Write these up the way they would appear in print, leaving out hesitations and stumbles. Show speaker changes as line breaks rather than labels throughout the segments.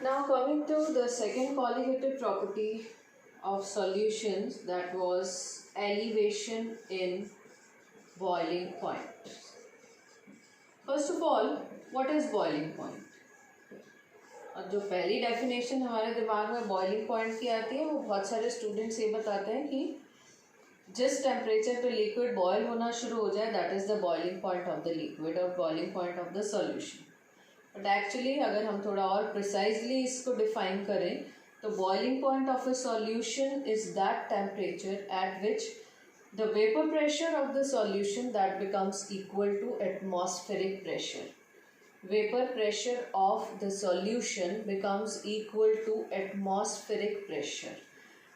Now coming to the second colligative property of solutions, that was elevation in boiling point. First of all, what is boiling point? और जो पहली definition हमारे दिमाग में boiling point की आती है वो बहुत सारे स्टूडेंट्स ये बताते हैं कि जिस टेम्परेचर पे लिक्विड बॉयल होना शुरू हो जाए that is the boiling point of the liquid और boiling point of the solution. But actually अगर हम थोड़ा और प्रिसाइजली इसको डिफाइन करें तो boiling point of a solution is that temperature at which the vapour pressure of the solution that becomes equal to atmospheric pressure. Vapor pressure of the solution becomes equal to atmospheric pressure.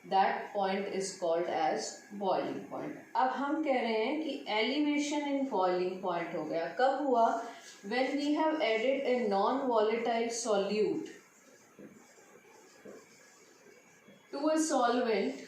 That point is called as boiling point. अब हम कह रहे हैं कि elevation in boiling point हो गया. कब हुआ? When we have added a non-volatile solute to a solvent,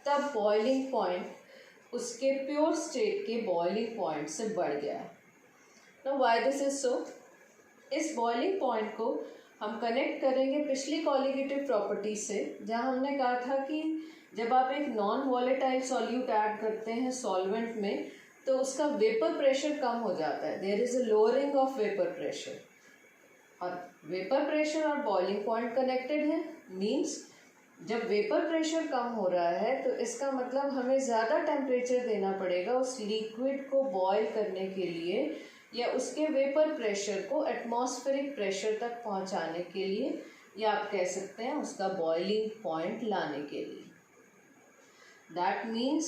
तब boiling point उसके pure state के boiling point से बढ़ गया. Now why this is so? इस बॉइलिंग पॉइंट को हम कनेक्ट करेंगे पिछली कॉलिगेटिव प्रॉपर्टी से, जहाँ हमने कहा था कि जब आप एक नॉन वॉलेटाइल सॉल्यूट ऐड करते हैं सॉल्वेंट में तो उसका वेपर प्रेशर कम हो जाता है. There is a lowering of vapour pressure. और वेपर प्रेशर और बॉइलिंग पॉइंट कनेक्टेड है, मीन्स जब वेपर प्रेशर कम हो रहा है तो इसका मतलब हमें ज़्यादा टेम्परेचर देना पड़ेगा उस लिक्विड को बॉयल करने के लिए या उसके वेपर प्रेशर को एटमॉस्फेरिक प्रेशर तक पहुंचाने के लिए, या आप कह सकते हैं उसका बॉइलिंग पॉइंट लाने के लिए. दैट मीन्स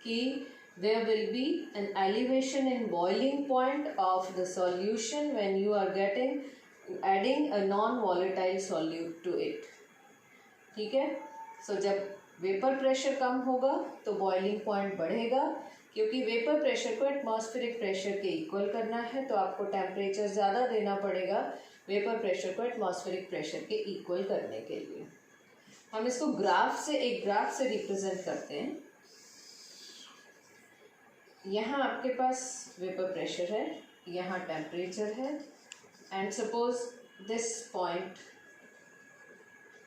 कि there will be an elevation in boiling point of the solution when you are adding a non-volatile solute to it. ठीक है. सो जब वेपर प्रेशर कम होगा तो बॉइलिंग पॉइंट बढ़ेगा, क्योंकि वेपर प्रेशर को एटमॉस्फेरिक प्रेशर के इक्वल करना है तो आपको टेम्परेचर ज़्यादा देना पड़ेगा वेपर प्रेशर को एटमॉस्फेरिक प्रेशर के इक्वल करने के लिए. हम इसको एक ग्राफ से रिप्रेजेंट करते हैं. यहाँ आपके पास वेपर प्रेशर है, यहाँ टेम्परेचर है, and suppose this point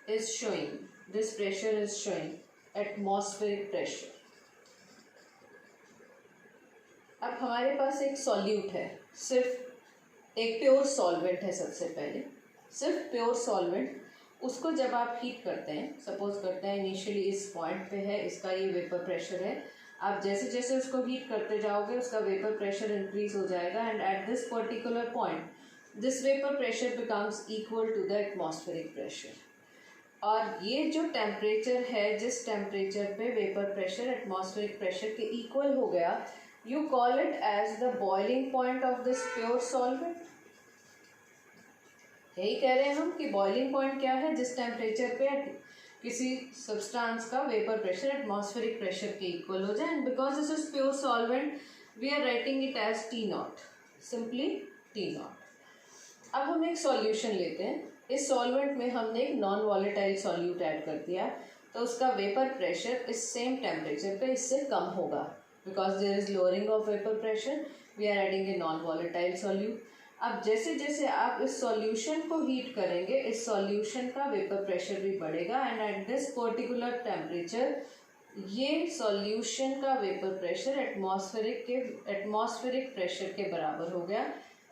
is showing, this pressure is showing atmospheric pressure. अब हमारे पास एक सॉल्यूट है, सिर्फ एक प्योर सॉल्वेंट है. सबसे पहले सिर्फ प्योर सॉल्वेंट, उसको जब आप हीट करते हैं, सपोज करते हैं इनिशियली इस पॉइंट पे है, इसका ये वेपर प्रेशर है. आप जैसे जैसे उसको हीट करते जाओगे उसका वेपर प्रेशर इंक्रीज हो जाएगा and at this particular point this vapour pressure becomes equal to the atmospheric pressure. और ये जो टेम्परेचर है, जिस टेम्परेचर पे वेपर प्रेशर एटमॉस्फेरिक प्रेशर के इक्वल हो गया, you call it as the boiling point of this pure solvent. यही कह रहे हैं हम कि बॉइलिंग पॉइंट क्या है, जिस टेम्परेचर पे किसी सब्सटेंस का वेपर प्रेशर एटमॉस्फेरिक प्रेशर के इक्वल हो जाए. And because this is pure solvent we are writing it as T0, simply T0. अब हम एक सॉल्यूशन लेते हैं. इस सॉल्वेंट में हमने एक नॉन वॉलेटाइल सॉल्यूट ऐड कर दिया तो उसका वेपर प्रेशर इस सेम टेम्परेचर पे इससे कम होगा. Because there is lowering of vapor pressure, we are adding a non-volatile solute. अब जैसे जैसे आप इस सॉल्यूशन को हीट करेंगे इस सॉल्यूशन का वेपर प्रेशर भी बढ़ेगा and at this particular temperature ये सॉल्यूशन का वेपर प्रेशर एटमॉस्फेरिक प्रेशर के बराबर हो गया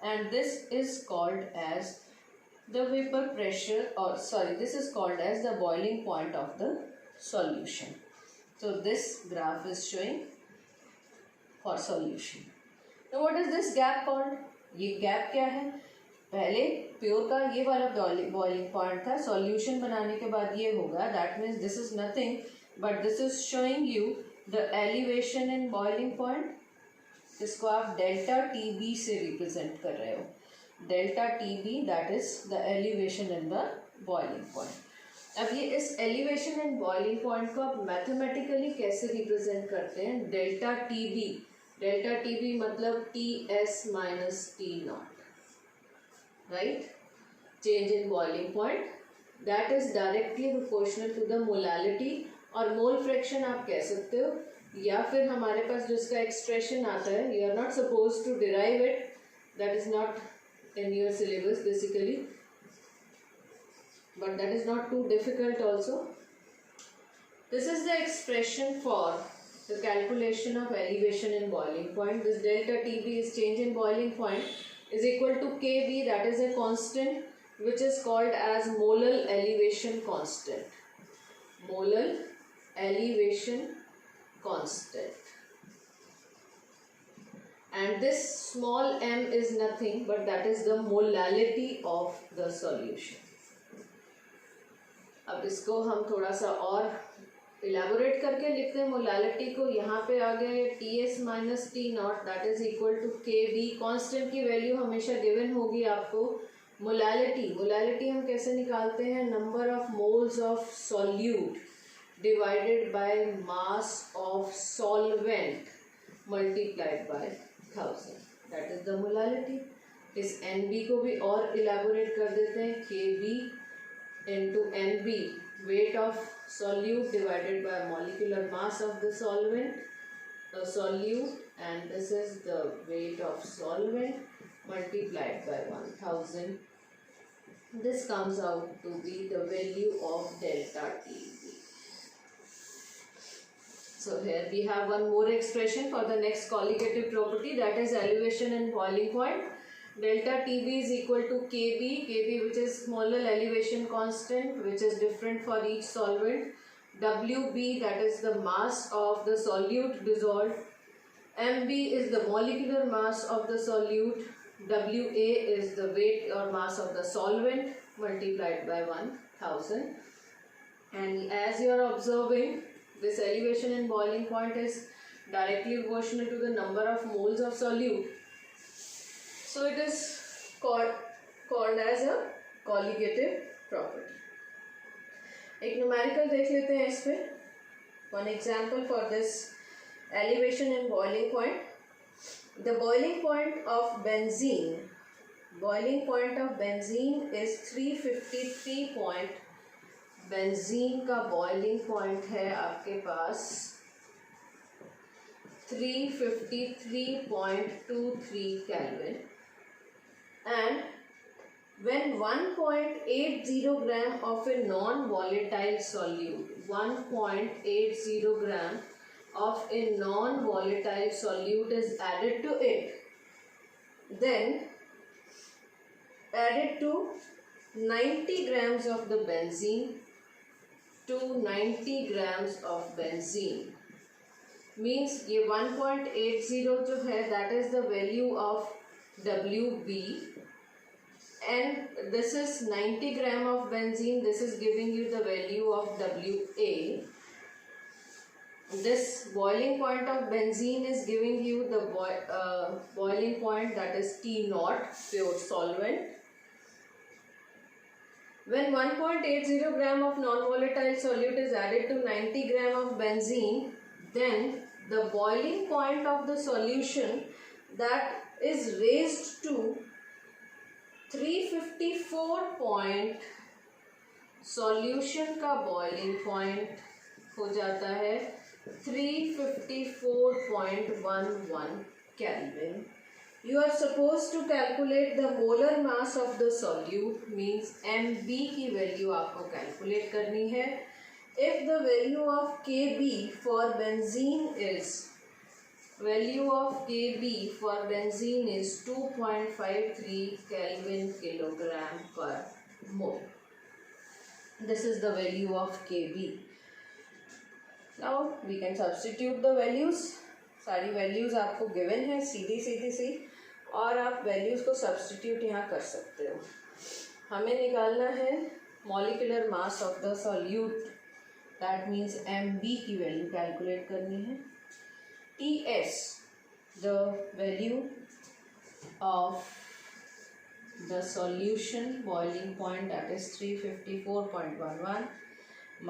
and this is called as the vapour pressure, और sorry, this is called as the boiling point of the solution. So this graph is showing for solution. Now what is this gap called? ये gap क्या है? पहले pure का ये वाला boiling point था, solution बनाने के बाद ये होगा. That means this is nothing but this is showing you the elevation in boiling point. इसको आप डेल्टा TB से रिप्रेजेंट कर रहे हो. Delta TB that is the elevation in the boiling point. अब ये इस एलिवेशन एंड बॉइलिंग पॉइंट को आप मैथमेटिकली कैसे रिप्रेजेंट करते हैं? डेल्टा TB मतलब TS minus T0, right? Change in boiling point that is directly proportional to the molality, और मोल फ्रैक्शन आप कह सकते हो, या फिर हमारे पास जो इसका एक्सप्रेशन आता है, you are not suppose to derive it, that is not in your syllabus basically. but that is not too difficult also. This is the expression for the calculation of elevation in boiling point. This delta TB is change in boiling point is equal to Kb, that is a constant which is called as molar elevation constant. Molar elevation constant. And this small m is nothing but that is the molality of the solution. अब इसको हम थोड़ा सा और elaborate करके लिखते हैं molality को. यहाँ पे आ गए Ts minus T naught that is equal to Kb. Constant की वैल्यू हमेशा गिवन होगी आपको. मोलालिटी हम कैसे निकालते हैं? Number of moles of solute divided by mass of solvent multiplied by 1000, that is the molality. इस Nb को भी और इलेबोरेट कर देते हैं. Kb into Nb, weight of solute divided by molecular mass of the solvent, solute, and this is the weight of solvent multiplied by 1000. This comes out to be the value of delta TB. So here we have one more expression for the next colligative property, that is elevation and boiling point. Delta TB is equal to Kb, which is molar elevation constant, which is different for each solvent. Wb, that is the mass of the solute dissolved. Mb is the molecular mass of the solute. Wa is the weight or mass of the solvent multiplied by 1000. And as you are observing, this elevation and boiling point is directly proportional to the number of moles of solute. So it is called as a colligative property. एक numerical देख लेते हैं इस पे. One example for this elevation and boiling point. The boiling point of benzene is 353. Benzene का boiling point है आपके पास 353.23 Kelvin. And when 1.80 gram of a non-volatile solute, 1.80 gram of a non-volatile solute is added to it, then added to 90 grams of the benzene, to 90 grams of benzene, means ये 1.80 जो है that is the value of Wb, and this is 90 gram of benzene, this is giving you the value of Wa. This boiling point of benzene is giving you the boiling point, that is T naught, pure solvent. When 1.80 gram of non-volatile solute is added to 90 gram of benzene, then the boiling point of the solution that is raised to 354 solution का boiling point हो जाता है 354.11 Kelvin. You are supposed to calculate the molar mass of the solute, means Mb की value आपको calculate करनी है. If the value of Kb for benzene is 2.53 Kelvin kilogram per mole. This is the value of Kb. Now we can substitute the values. सारी values आपको given है सीधी सी, और आप values को सब्सटीट्यूट यहाँ कर सकते हो. हमें निकालना है molecular mass of the solute, that means Mb की वैल्यू कैलकुलेट करनी है. Ts, the value of the solution boiling point, that is 354.11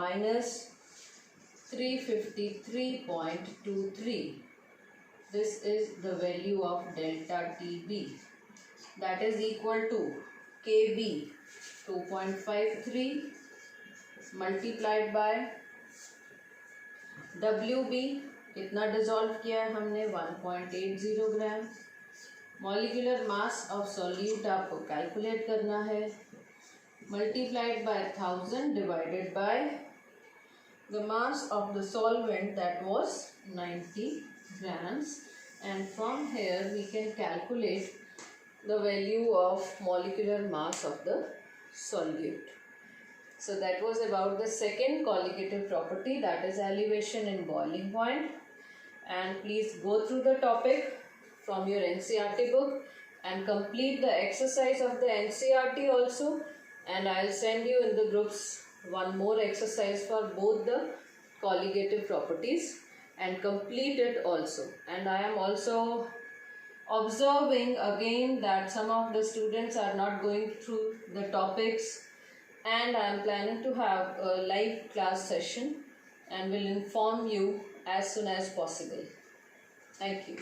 minus 353.23. This is the value of delta TB, that is equal to Kb 2.53 multiplied by Wb, कितना dissolve किया है हमने 1.80 ग्राम. Molecular mass of solute आपको calculate करना है multiplied by 1000 divided by the mass of the solvent, that was 90 grams, and from here we can calculate the value of molecular mass of the solute. So that was about the second colligative property, that is elevation in boiling point. And please go through the topic from your NCERT book and complete the exercise of the NCERT also, and I'll send you in the groups one more exercise for both the colligative properties, and complete it also. And I am also observing again that some of the students are not going through the topics, and I am planning to have a live class session and will inform you as soon as possible. Thank you.